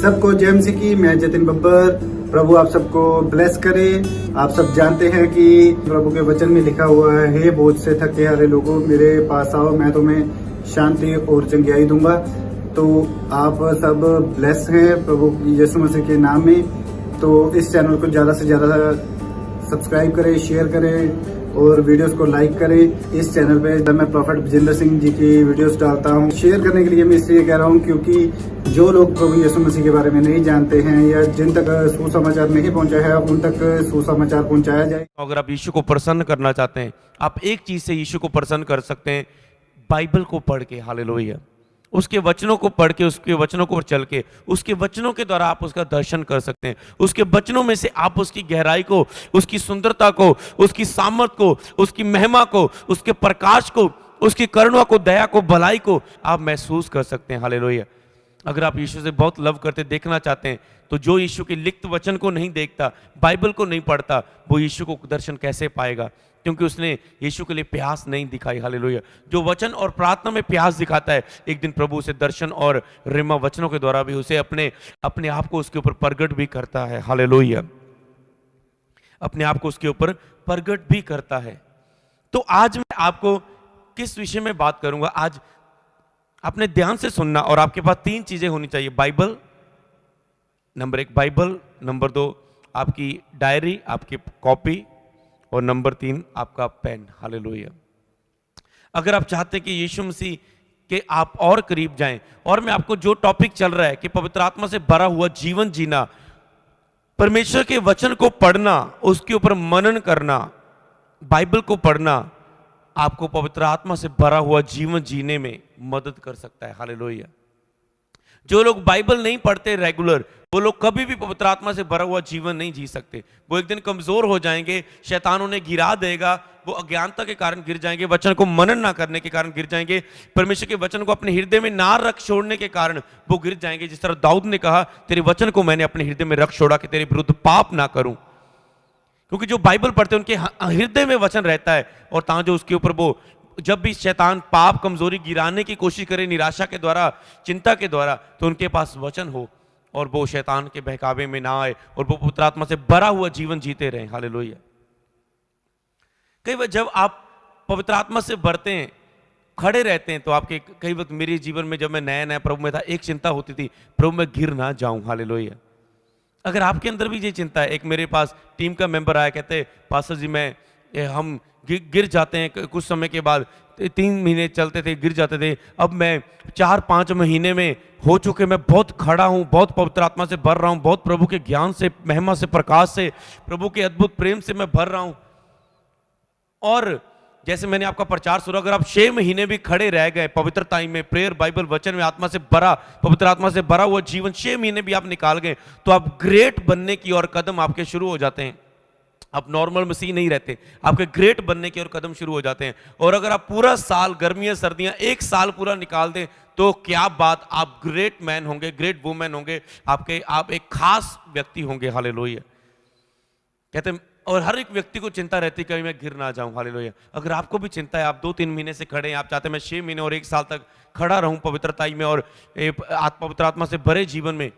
सबको जय मसीह की। मैं जतिन बब्बर। प्रभु आप सबको ब्लेस करे। आप सब जानते हैं कि प्रभु के वचन में लिखा हुआ है, हे बोझ से थके हारे लोगों मेरे पास आओ, मैं तुम्हें शांति और चंगियाई दूंगा। तो आप सब ब्लेस हैं प्रभु यीशु मसीह के नाम में। तो इस चैनल को ज्यादा से ज्यादा सब्सक्राइब करें, शेयर करें और वीडियोस को लाइक करें। इस चैनल पे जब मैं प्रॉफेट विजेंद्र सिंह जी की वीडियोस डालता हूँ, शेयर करने के लिए मैं इसलिए कह रहा हूँ क्योंकि जो लोग प्रभु यीशु मसीह के बारे में नहीं जानते हैं या जिन तक सुसमाचार नहीं पहुंचा है, उन तक सुसमाचार पहुंचाया जाए। अगर आप यीशु को प्रसन्न करना चाहते हैं, आप एक चीज से यीशु को प्रसन्न कर सकते हैं, बाइबल को पढ़ के। हालेलुया। उसके वचनों को पढ़ के, उसके वचनों को चल के, उसके वचनों के द्वारा आप उसका दर्शन कर सकते हैं। उसके वचनों में से आप उसकी गहराई को, उसकी सुंदरता को, उसकी सामर्थ को, उसकी महिमा को, उसके प्रकाश को, उसकी करुणा को, दया को, भलाई को आप महसूस कर सकते हैं। हालेलुया। अगर आप यीशु से बहुत लव करते, देखना चाहते हैं, तो जो यीशु के लिखित वचन को नहीं देखता, बाइबल को नहीं पढ़ता, वो यीशु को दर्शन कैसे पाएगा? क्योंकि उसने यीशु के लिए प्यास नहीं दिखाई। हालेलुया। जो वचन और प्रार्थना में प्यास दिखाता है, एक दिन प्रभु उसे दर्शन और रिमा वचनों के द्वारा भी उसे अपने आप को उसके ऊपर प्रगट भी करता है। हालेलुया। अपने आप को उसके ऊपर प्रगट भी करता है। तो आज मैं आपको किस विषय में बात करूंगा? आज आपने ध्यान से सुनना और आपके पास 3 चीजें होनी चाहिए। बाइबल, नंबर 1 बाइबल, नंबर 2 आपकी डायरी, आपकी कॉपी, और नंबर 3 आपका पेन। हालेलुया। अगर आप चाहते हैं कि यीशु मसीह के आप और करीब जाएं, और मैं आपको जो टॉपिक चल रहा है कि पवित्र आत्मा से भरा हुआ जीवन जीना, परमेश्वर के वचन को पढ़ना, उसके ऊपर मनन करना, बाइबल को पढ़ना आपको पवित्र आत्मा से भरा हुआ जीवन जीने में मदद कर सकता है। हालेलुया। जो लोग बाइबल नहीं पढ़ते रेगुलर, वो लोग कभी भी पवित्र आत्मा से भरा हुआ जीवन नहीं जी सकते। वो एक दिन कमजोर हो जाएंगे, शैतान उन्हें गिरा देगा, वो अज्ञानता के कारण गिर जाएंगे, वचन को मनन ना करने के कारण गिर जाएंगे, परमेश्वर के वचन को अपने हृदय में ना रख छोड़ने के कारण वो गिर जाएंगे। जिस तरह दाऊद ने कहा, तेरे वचन को मैंने अपने हृदय में रख छोड़ा कि तेरे विरुद्ध पाप ना करूं। क्योंकि जो बाइबल पढ़ते हैं उनके हृदय में वचन रहता है, और तां जो उसके ऊपर वो जब भी शैतान पाप कमजोरी गिराने की कोशिश करे, निराशा के द्वारा, चिंता के द्वारा, तो उनके पास वचन हो और वो शैतान के बहकावे में ना आए और वो पवित्र आत्मा से भरा हुआ जीवन जीते रहे। हालेलुया। कई बार जब आप पवित्र आत्मा से भरते हैं, खड़े रहते हैं, तो आपके कई वक्त मेरे जीवन में जब मैं नया नया प्रभु में था, एक चिंता होती थी, प्रभु मैं गिर ना जाऊं। हालेलुया। अगर आपके अंदर भी ये चिंता है, एक मेरे पास टीम का मेंबर आया, कहते पास्टर जी हम गिर जाते हैं, कुछ समय के बाद 3 महीने चलते थे, गिर जाते थे, अब मैं 4-5 महीने में हो चुके, मैं बहुत खड़ा हूं, बहुत पवित्र आत्मा से भर रहा हूं, बहुत प्रभु के ज्ञान से, महिमा से, प्रकाश से, प्रभु के अद्भुत प्रेम से मैं भर रहा हूं। और जैसे मैंने आपका प्रचार सुना, अगर आप 6 महीने भी खड़े रह गए पवित्रता में, प्रेयर, बाइबल, वचन में, आत्मा से भरा, पवित्र आत्मा से भरा हुआ जीवन 6 महीने भी आप निकाल गए, तो आप ग्रेट बनने की ओर कदम आपके शुरू हो जाते हैं। आप नॉर्मल मसीह नहीं रहते, आपके ग्रेट बनने की ओर कदम शुरू हो जाते हैं। और अगर आप पूरा साल, गर्मियां सर्दियां, 1 साल पूरा निकाल दें, तो क्या बात, आप ग्रेट मैन होंगे, ग्रेट वुमेन होंगे, आप एक खास व्यक्ति होंगे। हालेलुया। कहते हैं, और हर एक व्यक्ति को चिंता रहती है कहीं मैं गिर ना जाऊं। हालेलुया। अगर आपको भी चिंता है, आप 2-3 महीने से खड़े हैं, आप चाहते हैं मैं 6 महीने और 1 साल तक खड़ा रहूं पवित्रताई में और पवित्र आत्मा से भरे जीवन में,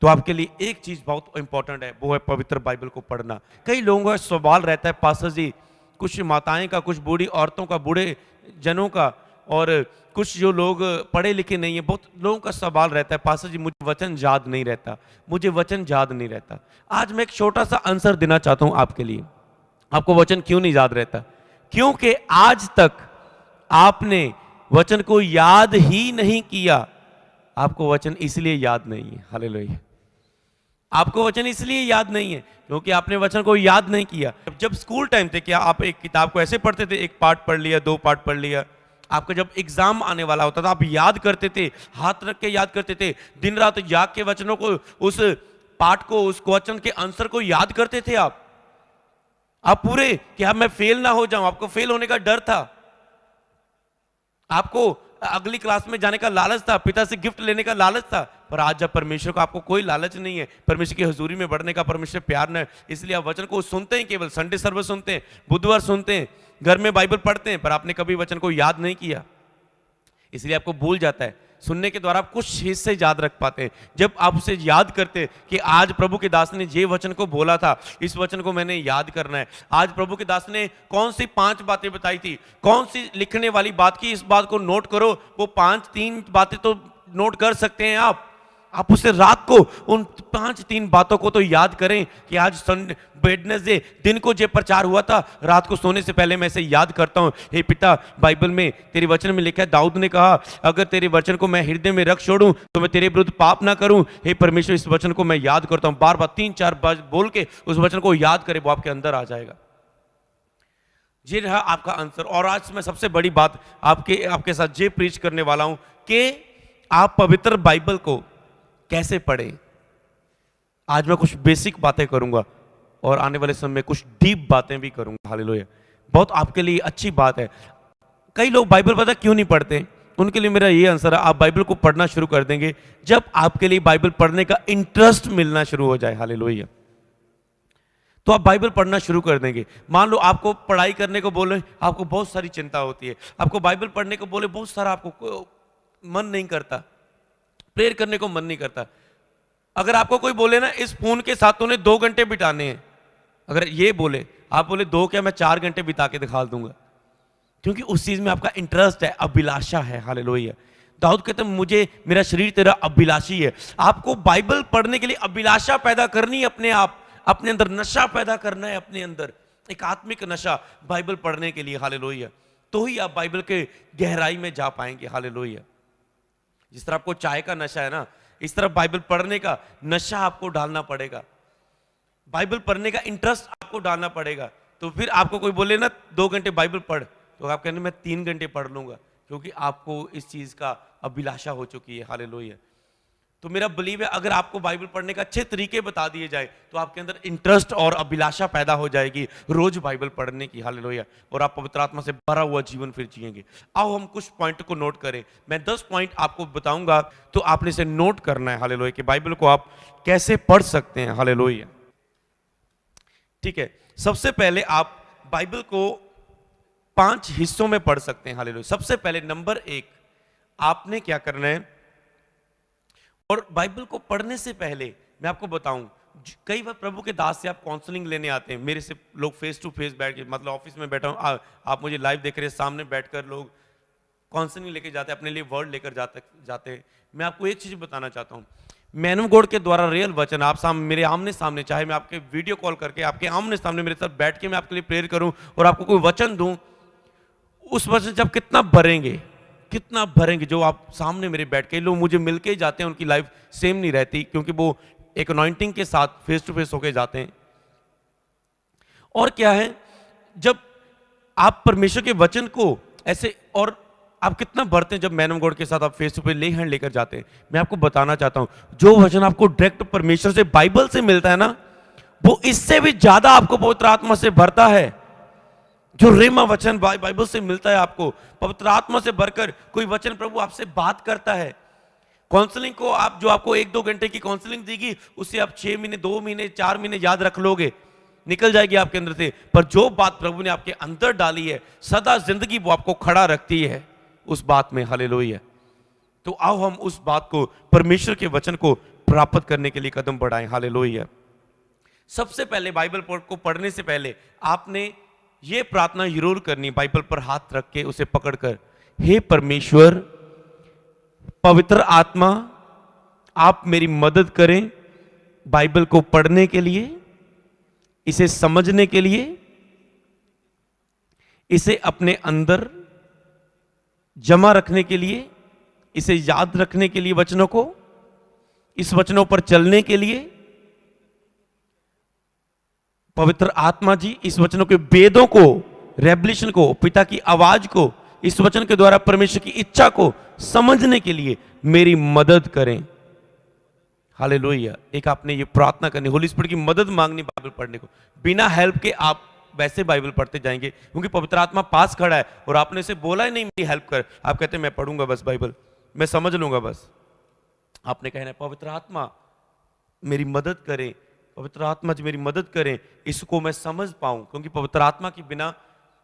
तो आपके लिए एक चीज बहुत इंपॉर्टेंट है, वो है पवित्र बाइबल को पढ़ना। कई लोगों का सवाल रहता है, पास्टर जी, कुछ माताएं का, कुछ बूढ़ी औरतों का, बूढ़े जनों का, और कुछ जो लोग पढ़े लिखे नहीं है, बहुत लोगों का सवाल रहता है, पास्टर जी मुझे वचन याद नहीं रहता, मुझे वचन याद नहीं रहता। आज मैं एक छोटा सा आंसर देना चाहता हूं आपके लिए। आपको वचन क्यों नहीं याद रहता? क्योंकि आज तक आपने वचन को याद ही नहीं किया। आपको वचन इसलिए याद नहीं है। हालेलुया। आपको वचन इसलिए याद नहीं है क्योंकि आपने वचन को याद नहीं किया। जब स्कूल टाइम थे, क्या आप एक किताब को ऐसे पढ़ते थे, 1 पार्ट पढ़ लिया, 2 पार्ट पढ़ लिया? आपका जब एग्जाम आने वाला होता था, आप याद करते थे, हाथ रख के याद करते थे, दिन रात जाग के वचनों को, उस पाठ को, उस क्वेश्चन के आंसर को याद करते थे आप पूरे, कि अब मैं फेल ना हो जाऊं। आपको फेल होने का डर था, आपको अगली क्लास में जाने का लालच था, पिता से गिफ्ट लेने का लालच था। पर आज जब परमेश्वर को आपको कोई लालच नहीं है, परमेश्वर की हजूरी में बढ़ने का, परमेश्वर प्यार न है, इसलिए आप वचन को सुनते हैं, केवल संडे सर्विस सुनते हैं, बुधवार सुनते हैं, घर में बाइबल पढ़ते हैं, पर आपने कभी वचन को याद नहीं किया, इसलिए आपको भूल जाता है। सुनने के द्वारा आप कुछ हिस्से याद रख पाते हैं। जब आप उसे याद करते हैं कि आज प्रभु के दास ने ये वचन को बोला था, इस वचन को मैंने याद करना है। आज प्रभु के दास ने कौन सी 5 बातें बताई थी, कौन सी लिखने वाली बात की, इस बात को नोट करो। वो 3 बातें तो नोट कर सकते हैं आप उसे रात को उन 3 बातों को तो याद करें कि आज संडे वेडनेसडे दिन को जो प्रचार हुआ था, रात को सोने से पहले मैं इसे याद करता हूं। हे पिता, बाइबल में तेरे वचन में लिखा है, दाऊद ने कहा अगर तेरे वचन को मैं हृदय में रख छोड़ूं तो मैं तेरे विरुद्ध पाप ना करूं। हे परमेश्वर, इस वचन को मैं याद करता हूं। बार बार 3-4 बार बोल के उस वचन को याद करे, वो आपके अंदर आ जाएगा। ये रहा आपका आंसर। और आज मैं सबसे बड़ी बात आपके साथ ये प्रीच करने वाला हूं कि आप पवित्र बाइबल को कैसे पढ़ें। आज मैं कुछ बेसिक बातें करूंगा और आने वाले समय में कुछ डीप बातें भी करूंगा। हालेलुया। बहुत आपके लिए अच्छी बात है। कई लोग बाइबल पता क्यों नहीं पढ़ते, उनके लिए मेरा ये आंसर है, आप बाइबल को पढ़ना शुरू कर देंगे जब आपके लिए बाइबल पढ़ने का इंटरेस्ट मिलना शुरू हो जाए। हालेलुया। तो आप बाइबल पढ़ना शुरू कर देंगे। मान लो आपको पढ़ाई करने को बोले, आपको बहुत सारी चिंता होती है। आपको बाइबल पढ़ने को बोले, बहुत सारा आपको मन नहीं करता, प्रेयर करने को मन नहीं करता। अगर आपको कोई बोले ना इस फोन के साथ तूने 2 घंटे बिताने हैं, अगर ये बोले, आप बोले 2 क्या, मैं 4 घंटे बिता के दिखा दूंगा, क्योंकि उस चीज में आपका इंटरेस्ट है, अभिलाषा है। हालेलुया। दाऊद कहते हैं मुझे, मेरा शरीर तेरा अभिलाषी है। आपको बाइबल पढ़ने के लिए अभिलाषा पैदा करनी है, अपने अंदर नशा पैदा करना है, अपने अंदर एक आत्मिक नशा बाइबल पढ़ने के लिए। हालेलुया। तो ही आप बाइबल के गहराई में जा पाएंगे। हालेलुया। जिस तरह आपको चाय का नशा है ना, इस तरह बाइबल पढ़ने का नशा आपको डालना पड़ेगा, बाइबल पढ़ने का इंटरेस्ट आपको डालना पड़ेगा। तो फिर आपको कोई बोले ना 2 घंटे बाइबल पढ़, तो आप कहने मैं 3 घंटे पढ़ लूंगा, क्योंकि आपको इस चीज का अभिलाषा हो चुकी है। हालेलुया। तो मेरा बिलीव है अगर आपको बाइबल पढ़ने का अच्छे तरीके बता दिए जाए तो आपके अंदर इंटरेस्ट और अभिलाषा पैदा हो जाएगी रोज बाइबल पढ़ने की। हालेलुया। और आप पवित्र आत्मा से भरा हुआ जीवन फिर जिएंगे। आओ हम कुछ पॉइंट को नोट करें। मैं 10 पॉइंट आपको बताऊंगा, तो आपने इसे नोट करना है। हालेलुया। कि बाइबल को आप कैसे पढ़ सकते हैं। हालेलुया। ठीक है, सबसे पहले आप बाइबल को 5 हिस्सों में पढ़ सकते हैं। हालेलुया। सबसे पहले नंबर 1, आपने क्या करना है, और बाइबल को पढ़ने से पहले मैं आपको बताऊं, कई बार प्रभु के दास से आप काउंसलिंग लेने आते हैं, मेरे से लोग फेस टू फेस बैठ के, मतलब ऑफिस में बैठा हूं, आप मुझे लाइव देख रहे हैं, सामने बैठकर लोग काउंसलिंग लेके जाते हैं, अपने लिए वर्ड लेकर जाते हैं। मैं आपको एक चीज बताना चाहता हूं, मैन ऑफ गॉड के द्वारा रियल वचन आप मेरे आमने सामने, चाहे मैं आपके वीडियो कॉल करके आपके आमने सामने मेरे साथ बैठ के मैं आपके लिए प्रेयर करूं और आपको कोई वचन दूं, उस वचन से आप कितना भरेंगे जो आप सामने मेरे बैठ के, लोग मुझे मिलके जाते हैं, उनकी लाइफ सेम नहीं रहती, क्योंकि वो एक अनॉइंटिंग के साथ फेस टू फेस होके जाते हैं। और क्या है, जब आप परमेश्वर के वचन को ऐसे, और आप कितना भरते हैं जब मैन ऑफ गॉड के साथ आप फेस टू फेस ले हैंड लेकर जाते हैं। मैं आपको बताना चाहता हूं, जो वचन आपको डायरेक्ट परमेश्वर से, बाइबल से मिलता है ना, वो इससे भी ज्यादा आपको पवित्र आत्मा से भरता है। जो रेमा वचन बाइबल से मिलता है आपको, पवित्र आत्मा से भरकर कोई वचन प्रभु आपसे बात करता है। काउंसलिंग को आप, जो आपको 1-2 घंटे की काउंसलिंग देगी, उससे आप 6 महीने, 2 महीने, 4 महीने याद रख लोगे, निकल जाएगी आपके अंदर से। पर जो बात प्रभु ने आपके अंदर डाली है, सदा जिंदगी वो आपको खड़ा रखती है उस बात में। हालेलुया। तो आओ हम उस बात को, परमेश्वर के वचन को प्राप्त करने के लिए कदम बढ़ाएं। हालेलुया। सबसे पहले बाइबल को पढ़ने से पहले आपने ये प्रार्थना जरूर करनी, बाइबल पर हाथ रख के उसे पकड़कर, हे परमेश्वर, पवित्र आत्मा, आप मेरी मदद करें बाइबल को पढ़ने के लिए, इसे समझने के लिए, इसे अपने अंदर जमा रखने के लिए, इसे याद रखने के लिए, वचनों को, इस वचनों पर चलने के लिए। पवित्र आत्मा जी, इस वचनों के वेदों को, रेवलेशन को, पिता की आवाज को, इस वचन के द्वारा परमेश्वर की इच्छा को समझने के लिए मेरी मदद करें। हालेलुया। एक आपने ये प्रार्थना करनी, होली स्पिरिट की मदद मांगनी बाइबल पढ़ने को। बिना हेल्प के आप वैसे बाइबल पढ़ते जाएंगे, क्योंकि पवित्र आत्मा पास खड़ा है और आपने इसे बोला ही नहीं मेरी हेल्प कर, आप कहते हैं मैं पढ़ूंगा बस बाइबल, मैं समझ लूंगा बस। आपने कहना है पवित्र आत्मा मेरी मदद करें, पवित्र आत्मा जी मेरी मदद करें, इसको मैं समझ पाऊं, क्योंकि पवित्र आत्मा के बिना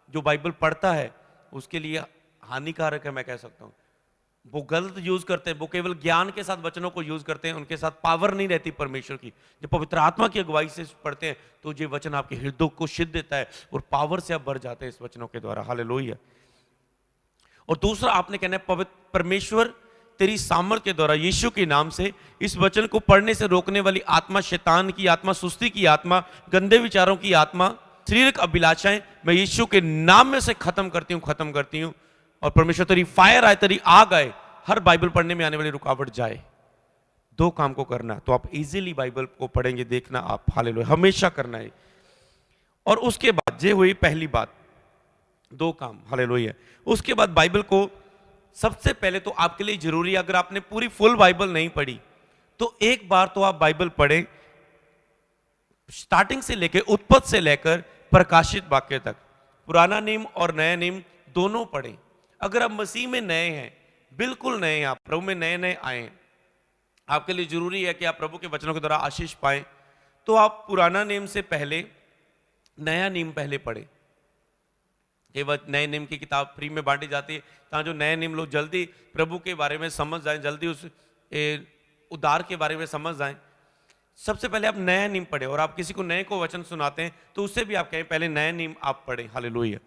जो बाइबल पढ़ता है उसके लिए हानिकारक है, मैं कह सकता हूं। वो गलत यूज करते हैं, वो केवल ज्ञान के साथ वचनों को यूज करते हैं, उनके साथ पावर नहीं रहती परमेश्वर की। जब पवित्र आत्मा की अगुवाई से पढ़ते हैं तो ये वचन आपके हृदय को सिद्ध देता है और पावर से आप भर जाते हैं इस वचनों के द्वारा। हालेलुया। और दूसरा आपने कहना है पवित्र परमेश्वर तेरी सामर्थ के द्वारा यीशु के नाम से इस वचन को पढ़ने से रोकने वाली आत्मा, शैतान की आत्मा, सुस्ती की आत्मा, गंदे विचारों की आत्मा, शारीरिक अभिलाषाएं, मैं यीशु के नाम में से खत्म करती हूं। और परमेश्वर तेरी फायर आए, तेरी आग आए, हर बाइबल पढ़ने में आने वाली रुकावट जाए। दो काम को करना तो आप इजीली बाइबल को पढ़ेंगे, देखना आप। हालेलुया, हमेशा करना है। और उसके बाद ये हुई पहली बात, दो काम। हालेलुया। उसके बाद बाइबल को सबसे पहले तो आपके लिए जरूरी है, अगर आपने पूरी फुल बाइबल नहीं पढ़ी तो एक बार तो आप बाइबल पढ़ें, स्टार्टिंग से लेकर, उत्पत्ति से लेकर प्रकाशित वाक्य तक, पुराना नियम और नया नियम दोनों पढ़ें। अगर आप मसीह में नए हैं, बिल्कुल नए हैं, आप प्रभु में नए नए आए हैं, आपके लिए जरूरी है कि आप प्रभु के वचनों के द्वारा आशीष पाएं, तो आप पुराना नियम से पहले नया नियम पहले पढ़ें। ये नए नियम की किताब फ्री में बांटी जाती है, ताकि जो नए नियम लोग जल्दी प्रभु के बारे में समझ जाएं, जल्दी उस उद्धार के बारे में समझ जाएं। सबसे पहले आप नया नियम पढ़ें। और आप किसी को नए को वचन सुनाते हैं तो उससे भी आप कहें पहले नया नियम आप पढ़ें। हालेलुया।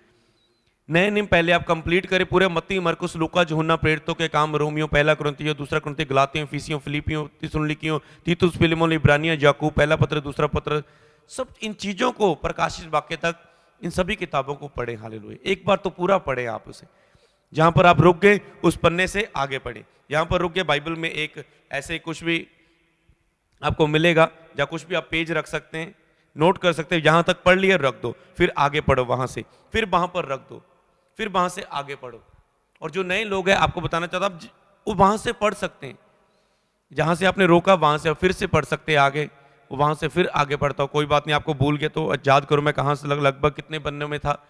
नए नियम पहले आप कंप्लीट करें पूरे, मत्ती, मरकुस, लूका, यूहन्ना, प्रेरितों के काम, रोमियो, पहला कुरिन्थियों, दूसरा कुरिन्थियों, गलातियों, इफिसियों, फिलिपियों, थिस्सलुनीकियों, तीतुस, फिलेमोन, इब्रानियों, याकूब, पहला पत्र, दूसरा पत्र, सब इन चीजों को, प्रकाशित वाक्य तक, इन सभी किताबों को पढ़े। हालेलुया। एक बार तो पूरा पढ़े आप उसे। जहां पर आप रुक गए उस पन्ने से आगे पढ़े। यहां पर रुक गए, बाइबल में एक ऐसे कुछ भी आपको मिलेगा या कुछ भी आप पेज रख सकते हैं, नोट कर सकते हैं। यहां तक पढ़ लिया, रख दो, फिर आगे पढ़ो वहां से, फिर वहां पर रख दो, फिर वहां से आगे पढ़ो। और जो नए लोग हैं, आपको बताना चाहता हूं, आप वहां से पढ़ सकते हैं, जहां से आपने रोका वहां से फिर से पढ़ सकते हैं आगे, वहां से फिर आगे पढ़ता हूं। कोई बात नहीं, आपको भूल गया तो याद करो मैं कहां से लगभग कितने पन्ने में था।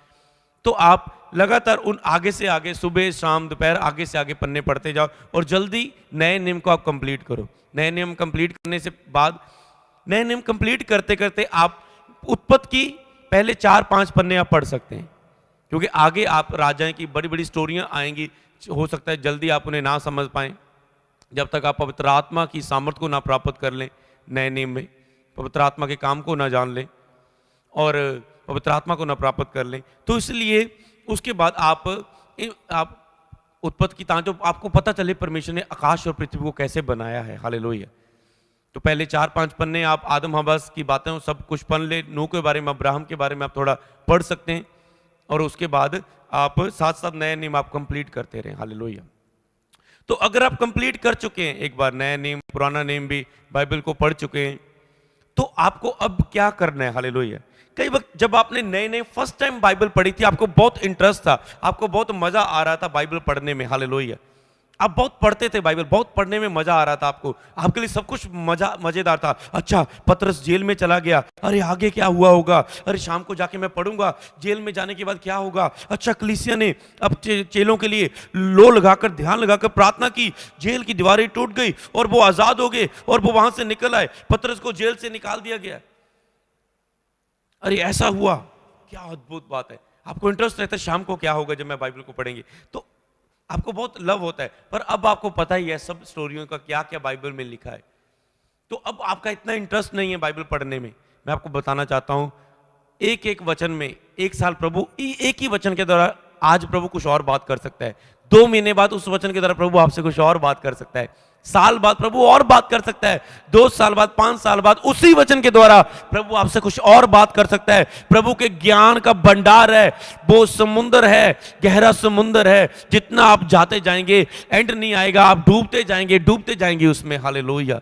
तो आप लगातार उन आगे से आगे, सुबह शाम दोपहर, आगे से आगे पन्ने पढ़ते जाओ और जल्दी नए नियम को आप कंप्लीट करो। नए नियम कंप्लीट करने से बाद, नए नियम कंप्लीट करते करते आप उत्पत्ति की पहले 4-5 पन्ने आप पढ़ सकते हैं, क्योंकि आगे आप राजाओं की बड़ी बड़ी स्टोरियां आएंगी। हो सकता है जल्दी आप उन्हें ना समझ पाएं, जब तक आप पवित्र आत्मा की सामर्थ को ना प्राप्त कर लें, नए नियम में पवित्र आत्मा के काम को ना जान लें और पवित्र आत्मा को ना प्राप्त कर लें। तो इसलिए उसके बाद आप उत्पत्ति की ताकि आपको पता चले परमेश्वर ने आकाश और पृथ्वी को कैसे बनाया है। हालेलुया। तो पहले 4-5 पन्ने आप आदम हवा की बातें सब कुछ पढ़ ले, नूह के बारे में, अब्राहम के बारे में आप थोड़ा पढ़ सकते हैं। और उसके बाद आप साथ साथ नए नियम आप कंप्लीट करते रहें। हालेलुया। तो अगर आप कंप्लीट कर चुके हैं, एक बार नया नियम, पुराना नियम भी बाइबल को पढ़ चुके हैं, तो आपको अब क्या करना है। हालेलुया। कई वक्त जब आपने नए नए फर्स्ट टाइम बाइबल पढ़ी थी, आपको बहुत इंटरेस्ट था, आपको बहुत मजा आ रहा था बाइबल पढ़ने में। हालेलुया। आप बहुत पढ़ते थे बाइबल, बहुत पढ़ने में मजा आ रहा था आपको, आपके लिए सब कुछ मजेदार था। अच्छा, पतरस जेल में चला गया, अरे आगे क्या हुआ होगा, अरे शाम को जाके मैं पढ़ूंगा, जेल में जाने के बाद क्या होगा। अच्छा, कलीसिया ने अब चेलों के लिए लो लगाकर, ध्यान लगाकर प्रार्थना की, जेल की दीवारें टूट गई और वो आजाद हो गए और वो वहां से निकल आए, पतरस को जेल से निकाल दिया गया। अरे ऐसा हुआ, क्या अद्भुत बात है। आपको इंटरेस्ट रहता है शाम को क्या होगा जब मैं बाइबल को पढ़ेंगे, तो आपको बहुत लव होता है। पर अब आपको पता ही है सब स्टोरियों का क्या क्या बाइबल में लिखा है, तो अब आपका इतना इंटरेस्ट नहीं है बाइबल पढ़ने में। मैं आपको बताना चाहता हूं, एक एक वचन में एक साल प्रभु, एक ही वचन के द्वारा आज प्रभु कुछ और बात कर सकता है, 2 महीने बाद उस वचन के द्वारा प्रभु आपसे कुछ और बात कर सकता है, साल बाद प्रभु और बात कर सकता है, 2 साल बाद, 5 साल बाद उसी वचन के द्वारा प्रभु आपसे कुछ और बात कर सकता है। प्रभु के ज्ञान का भंडार है, वो समुंदर है, गहरा समुंदर है, जितना आप जाते जाएंगे एंड नहीं आएगा, आप डूबते जाएंगे उसमें। हालेलुया।